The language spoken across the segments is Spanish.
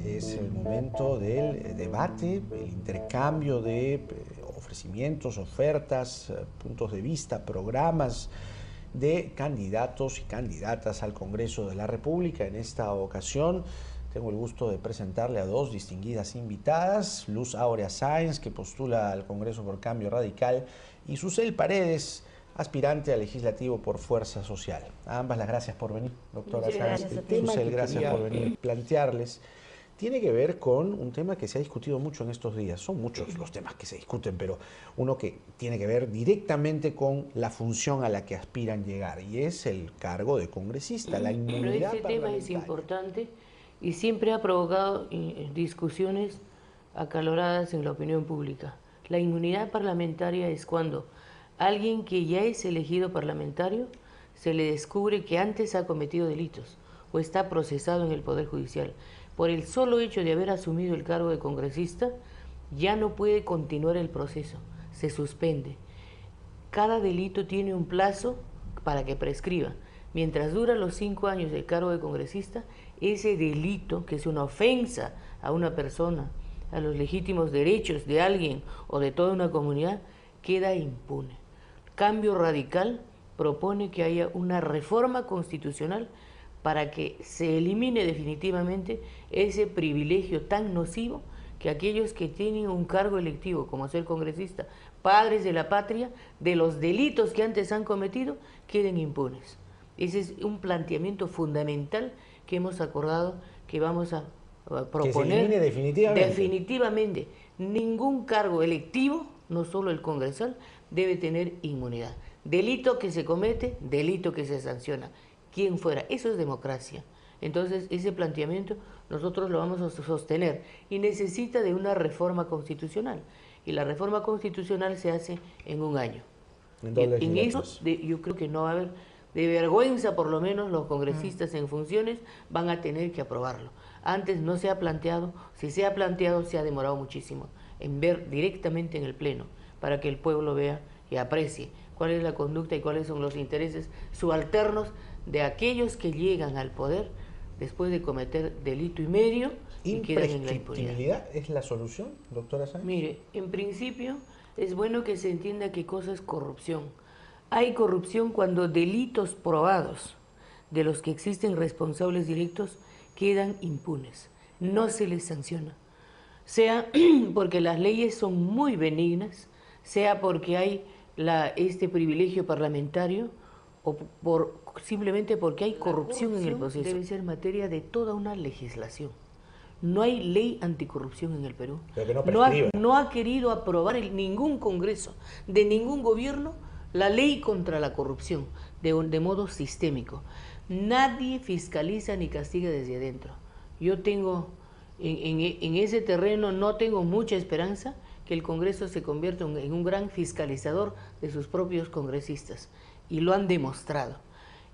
Es el momento del debate, el intercambio de ofrecimientos, ofertas, puntos de vista, programas de candidatos y candidatas al Congreso de la República. En esta ocasión tengo el gusto de presentarle a dos distinguidas invitadas: Luz Áurea Sáenz, que postula al Congreso por Cambio Radical, y Susel Paredes, aspirante a legislativo por Fuerza Social. A ambas las gracias por venir, doctora Sáenz. El tema Susel, gracias por venir. Plantearles tiene que ver con un tema que se ha discutido mucho en estos días. Son muchos los temas que se discuten, pero uno que tiene que ver directamente con la función a la que aspiran llegar, y es el cargo de congresista, la inmunidad parlamentaria. Pero este tema es importante y siempre ha provocado discusiones acaloradas en la opinión pública. La inmunidad parlamentaria es cuando alguien que ya es elegido parlamentario se le descubre que antes ha cometido delitos o está procesado en el Poder Judicial. Por el solo hecho de haber asumido el cargo de congresista, ya no puede continuar el proceso, se suspende. Cada delito tiene un plazo para que prescriba. Mientras dura los 5 años del cargo de congresista, ese delito, que es una ofensa a una persona, a los legítimos derechos de alguien o de toda una comunidad, queda impune. Cambio Radical propone que haya una reforma constitucional para que se elimine definitivamente ese privilegio tan nocivo que aquellos que tienen un cargo electivo, como ser congresista, padres de la patria, de los delitos que antes han cometido, queden impunes. Ese es un planteamiento fundamental que hemos acordado que vamos a proponer. Que se elimine definitivamente. Definitivamente. Ningún cargo electivo, no solo el congresal, debe tener inmunidad. Delito que se comete, delito que se sanciona. Quien fuera, eso es democracia. Entonces, ese planteamiento nosotros lo vamos a sostener y necesita de una reforma constitucional. Y la reforma constitucional se hace en un año. En eso yo creo que no va a haber, de vergüenza por lo menos, los congresistas en funciones van a tener que aprobarlo. Antes no se ha planteado, si se ha planteado se ha demorado muchísimo en ver directamente en el Pleno, para que el pueblo vea y aprecie cuál es la conducta y cuáles son los intereses subalternos de aquellos que llegan al poder después de cometer delito y medio y quedan en la impunidad. ¿Imprescriptibilidad es la solución, doctora Sáenz? Mire, en principio es bueno que se entienda qué cosa es corrupción. Hay corrupción cuando delitos probados de los que existen responsables directos quedan impunes, no se les sanciona. Sea porque las leyes son muy benignas, sea porque hay este privilegio parlamentario, o simplemente porque hay corrupción en el proceso. Debe ser materia de toda una legislación. No hay ley anticorrupción en el Perú. No ha querido aprobar ningún congreso de ningún gobierno la ley contra la corrupción de modo sistémico. Nadie fiscaliza ni castiga desde adentro. Yo tengo, en ese terreno no tengo mucha esperanza que el Congreso se convierta en un gran fiscalizador de sus propios congresistas. Y lo han demostrado.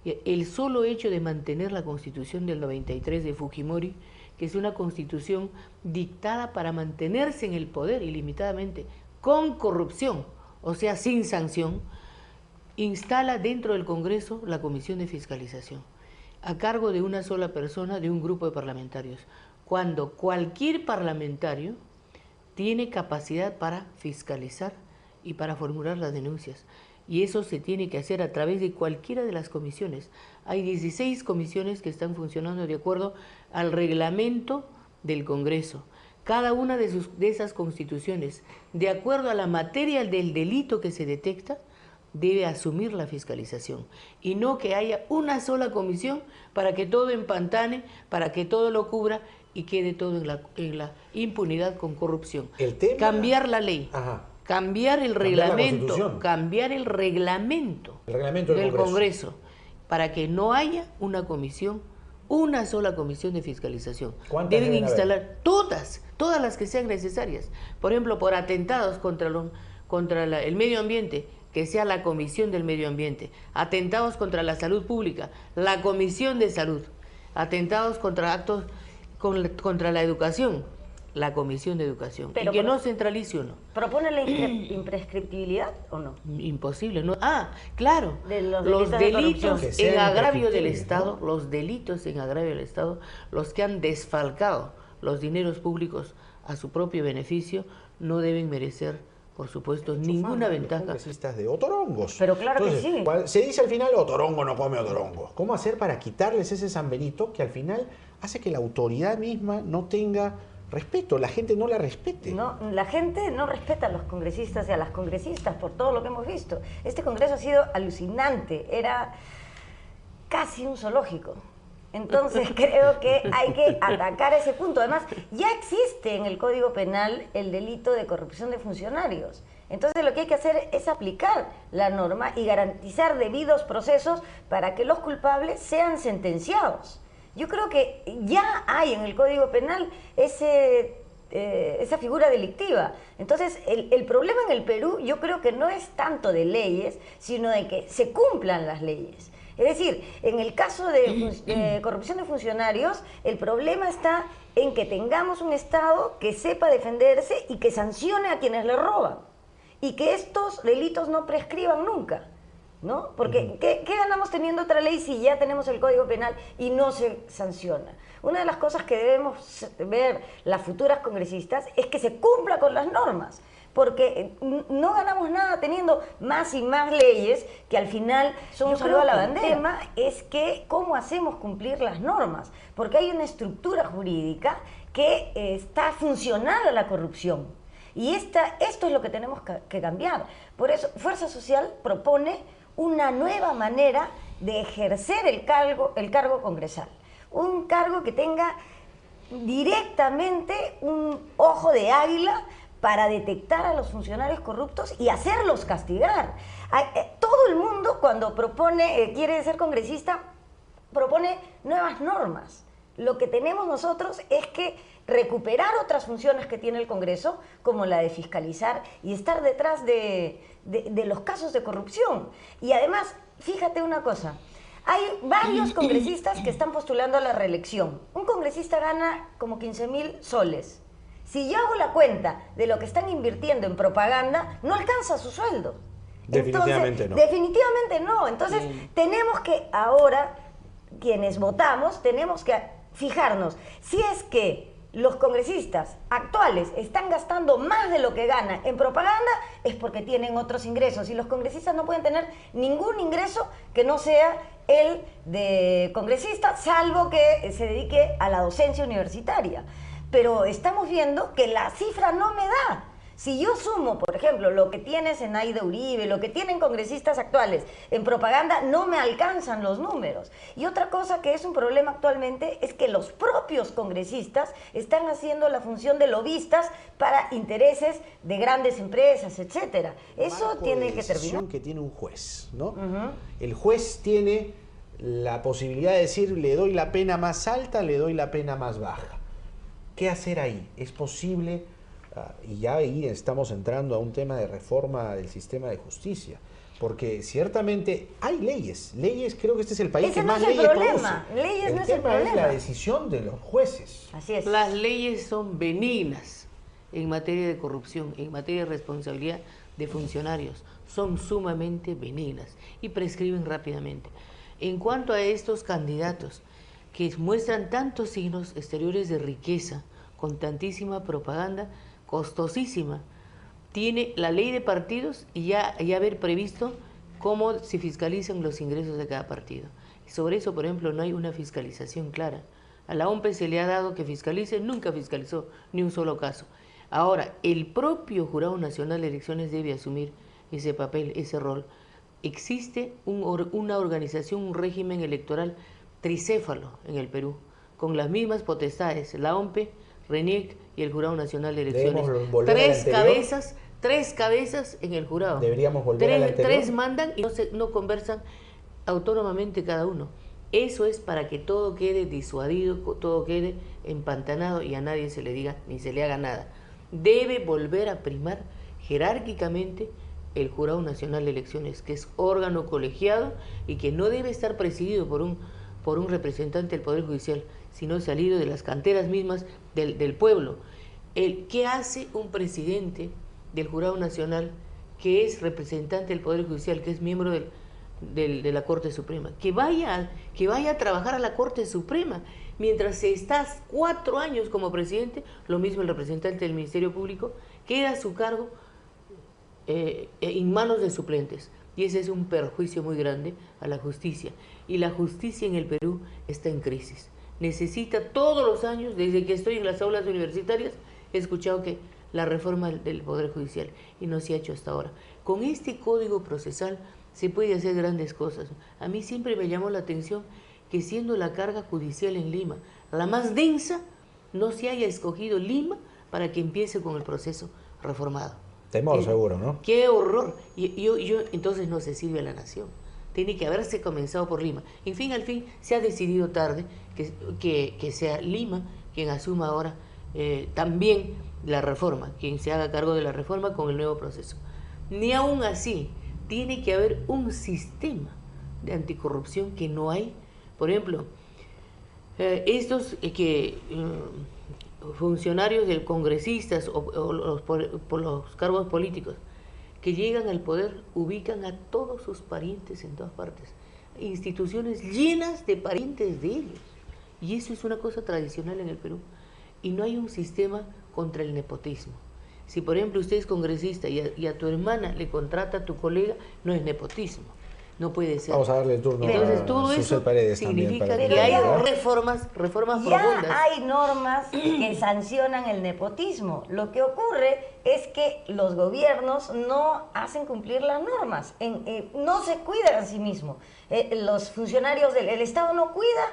El solo hecho de mantener la Constitución del 93 de Fujimori, que es una constitución dictada para mantenerse en el poder ilimitadamente, con corrupción, o sea, sin sanción, instala dentro del Congreso la Comisión de Fiscalización, a cargo de una sola persona, de un grupo de parlamentarios, cuando cualquier parlamentario tiene capacidad para fiscalizar y para formular las denuncias. Y eso se tiene que hacer a través de cualquiera de las comisiones. Hay 16 comisiones que están funcionando de acuerdo al reglamento del Congreso. Cada una de esas constituciones, de acuerdo a la materia del delito que se detecta, debe asumir la fiscalización. Y no que haya una sola comisión para que todo empantane, para que todo lo cubra y quede todo en la impunidad con corrupción. Cambiar la ley. Ajá. Cambiar el reglamento del Congreso para que no haya una comisión, una sola comisión de fiscalización. Deben instalar todas las que sean necesarias. Por ejemplo, por atentados contra el medio ambiente, que sea la Comisión del Medio Ambiente. Atentados contra la salud pública, la Comisión de Salud. Atentados contra la educación, la Comisión de Educación, Pero y que no centralice uno. ¿Propone la imprescriptibilidad o no? Imposible, ¿no? Ah, claro, De los los delitos delitos de en agravio del imprescriptibles, Estado, ¿no? los delitos en agravio del Estado, los que han desfalcado los dineros públicos a su propio beneficio, no deben merecer, por supuesto, ninguna ventaja. Congresistas de otorongos. Pero claro que sí. Se dice al final, otorongo no come otorongo. ¿Cómo hacer para quitarles ese San Benito que al final hace que la autoridad misma no tenga respeto, la gente no la respete? No, la gente no respeta a los congresistas y a las congresistas por todo lo que hemos visto. Este congreso ha sido alucinante, era casi un zoológico. Entonces creo que hay que atacar ese punto. Además, ya existe en el Código Penal el delito de corrupción de funcionarios. Entonces lo que hay que hacer es aplicar la norma y garantizar debidos procesos para que los culpables sean sentenciados. Yo creo que ya hay en el Código Penal esa figura delictiva. Entonces, el problema en el Perú yo creo que no es tanto de leyes, sino de que se cumplan las leyes. Es decir, en el caso de corrupción de funcionarios, el problema está en que tengamos un Estado que sepa defenderse y que sancione a quienes le roban. Y que estos delitos no prescriban nunca, ¿no? Porque ¿qué ganamos teniendo otra ley si ya tenemos el Código Penal y no se sanciona? Una de las cosas que debemos ver las futuras congresistas es que se cumpla con las normas, porque no ganamos nada teniendo más y más leyes que al final son un saludo a la bandera. El tema es que cómo hacemos cumplir las normas, porque hay una estructura jurídica que está funcional a la corrupción. Y esto es lo que tenemos que cambiar. Por eso, Fuerza Social propone una nueva manera de ejercer el cargo congresal. Un cargo que tenga directamente un ojo de águila para detectar a los funcionarios corruptos y hacerlos castigar. Todo el mundo, cuando quiere ser congresista, propone nuevas normas. Lo que tenemos nosotros es que recuperar otras funciones que tiene el Congreso, como la de fiscalizar y estar detrás de los casos de corrupción. Y además, fíjate una cosa, hay varios congresistas que están postulando a la reelección. Un congresista gana como 15.000 soles. Si yo hago la cuenta de lo que están invirtiendo en propaganda, no alcanza su sueldo. Definitivamente no. Definitivamente no. Entonces, tenemos que ahora, quienes votamos, tenemos que fijarnos si es que los congresistas actuales están gastando más de lo que ganan en propaganda, es porque tienen otros ingresos. Y los congresistas no pueden tener ningún ingreso que no sea el de congresista, salvo que se dedique a la docencia universitaria. Pero estamos viendo que la cifra no me da. Si yo sumo, por ejemplo, lo que tiene Zenaida Uribe, lo que tienen congresistas actuales en propaganda, no me alcanzan los números. Y otra cosa que es un problema actualmente es que los propios congresistas están haciendo la función de lobistas para intereses de grandes empresas, etcétera. Eso tiene que terminar. Que tiene un juez, ¿no? El juez tiene la posibilidad de decir, le doy la pena más alta, le doy la pena más baja. ¿Qué hacer ahí? ¿Es posible? Y ya ahí estamos entrando a un tema de reforma del sistema de justicia, porque ciertamente hay leyes, creo que este es el país que más leyes produce. Leyes no es el problema. El tema es la decisión de los jueces. Así es. Las leyes son benignas en materia de corrupción, en materia de responsabilidad de funcionarios, son sumamente benignas y prescriben rápidamente. En cuanto a estos candidatos que muestran tantos signos exteriores de riqueza, con tantísima propaganda, costosísima, tiene la ley de partidos y ya haber previsto cómo se fiscalizan los ingresos de cada partido. Sobre eso, por ejemplo, no hay una fiscalización clara. A la OMPE se le ha dado que fiscalice, nunca fiscalizó ni un solo caso. Ahora, el propio Jurado Nacional de Elecciones debe asumir ese papel, ese rol. Existe una organización, un régimen electoral tricéfalo en el Perú, con las mismas potestades, la OMPE, RENIEC y el Jurado Nacional de Elecciones. Tres cabezas en el jurado. Deberíamos volver al anterior. Tres mandan y no conversan autónomamente cada uno. Eso es para que todo quede disuadido, todo quede empantanado y a nadie se le diga ni se le haga nada. Debe volver a primar jerárquicamente el Jurado Nacional de Elecciones, que es órgano colegiado y que no debe estar presidido por un representante del Poder Judicial, sino salido de las canteras mismas del pueblo. ¿Qué hace un presidente del Jurado Nacional que es representante del Poder Judicial, que es miembro de la Corte Suprema? Que vaya a trabajar a la Corte Suprema. Mientras estás 4 años como presidente, lo mismo el representante del Ministerio Público, queda a su cargo en manos de suplentes. Y ese es un perjuicio muy grande a la justicia. Y la justicia en el Perú está en crisis. Necesita todos los años, desde que estoy en las aulas universitarias, he escuchado que la reforma del Poder Judicial, y no se ha hecho hasta ahora. Con este código procesal se puede hacer grandes cosas. A mí siempre me llamó la atención que, siendo la carga judicial en Lima la más densa, no se haya escogido Lima para que empiece con el proceso reformado. Temor seguro, ¿no? ¡Qué horror! Entonces no se sirve a la nación. Tiene que haberse comenzado por Lima. En fin, al fin se ha decidido tarde que sea Lima quien asuma ahora también la reforma, quien se haga cargo de la reforma con el nuevo proceso. Ni aún así, tiene que haber un sistema de anticorrupción que no hay. Por ejemplo, estos funcionarios del congresistas por los cargos políticos que llegan al poder ubican a todos sus parientes en todas partes, instituciones llenas de parientes de ellos, y eso es una cosa tradicional en el Perú, y no hay un sistema contra el nepotismo. Si por ejemplo usted es congresista y a tu hermana le contrata a tu colega, no es nepotismo. No puede ser. Vamos a darle el turno. Entonces todo eso significa que hay reformas profundas. Ya hay normas que sancionan el nepotismo. Lo que ocurre es que los gobiernos no hacen cumplir las normas, no se cuidan a sí mismos. Los funcionarios del Estado no cuidan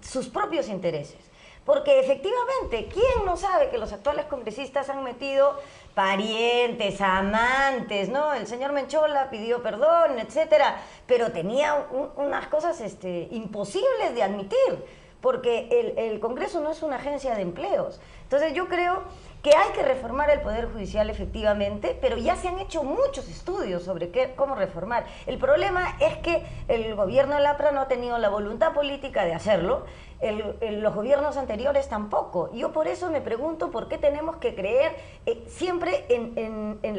sus propios intereses. Porque efectivamente, ¿quién no sabe que los actuales congresistas han metido parientes, amantes, ¿no? El señor Menchola pidió perdón, etcétera, pero tenía unas cosas imposibles de admitir, porque el Congreso no es una agencia de empleos. Entonces yo creo que hay que reformar el Poder Judicial efectivamente, pero ya se han hecho muchos estudios sobre cómo reformar. El problema es que el gobierno de Lapra no ha tenido la voluntad política de hacerlo, los gobiernos anteriores tampoco. Yo por eso me pregunto por qué tenemos que creer siempre en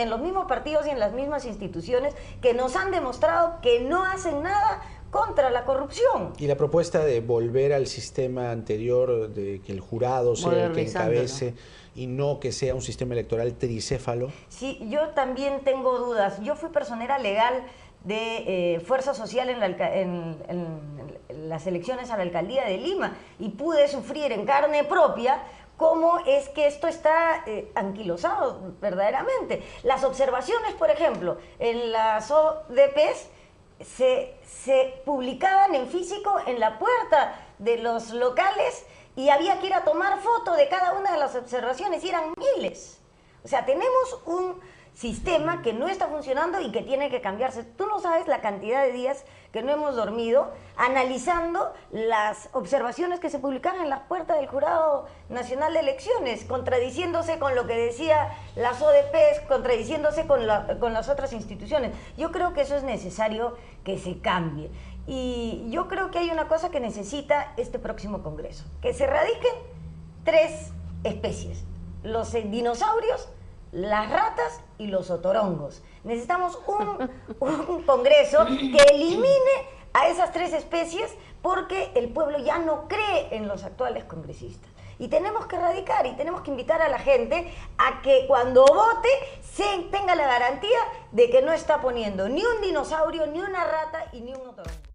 los mismos partidos y en las mismas instituciones que nos han demostrado que no hacen nada contra la corrupción. Y la propuesta de volver al sistema anterior, de que el jurado sea el que encabece y no que sea un sistema electoral tricéfalo. Sí, yo también tengo dudas. Yo fui personera legal de Fuerza Social en las elecciones a la alcaldía de Lima y pude sufrir en carne propia cómo es que esto está anquilosado verdaderamente. Las observaciones, por ejemplo, en las ODPs se publicaban en físico en la puerta de los locales y había que ir a tomar foto de cada una de las observaciones y eran miles. O sea, tenemos un sistema que no está funcionando y que tiene que cambiarse. Tú no sabes la cantidad de días que no hemos dormido analizando las observaciones que se publicaban en la puerta del Jurado Nacional de Elecciones, contradiciéndose con lo que decía las ODPs, contradiciéndose con las otras instituciones. Yo creo que eso es necesario que se cambie. Y yo creo que hay una cosa que necesita este próximo Congreso, que se erradiquen 3 especies: los dinosaurios, las ratas y los otorongos. Necesitamos un Congreso que elimine a esas 3 especies porque el pueblo ya no cree en los actuales congresistas. Y tenemos que erradicar y tenemos que invitar a la gente a que cuando vote tenga la garantía de que no está poniendo ni un dinosaurio, ni una rata y ni un otorongo.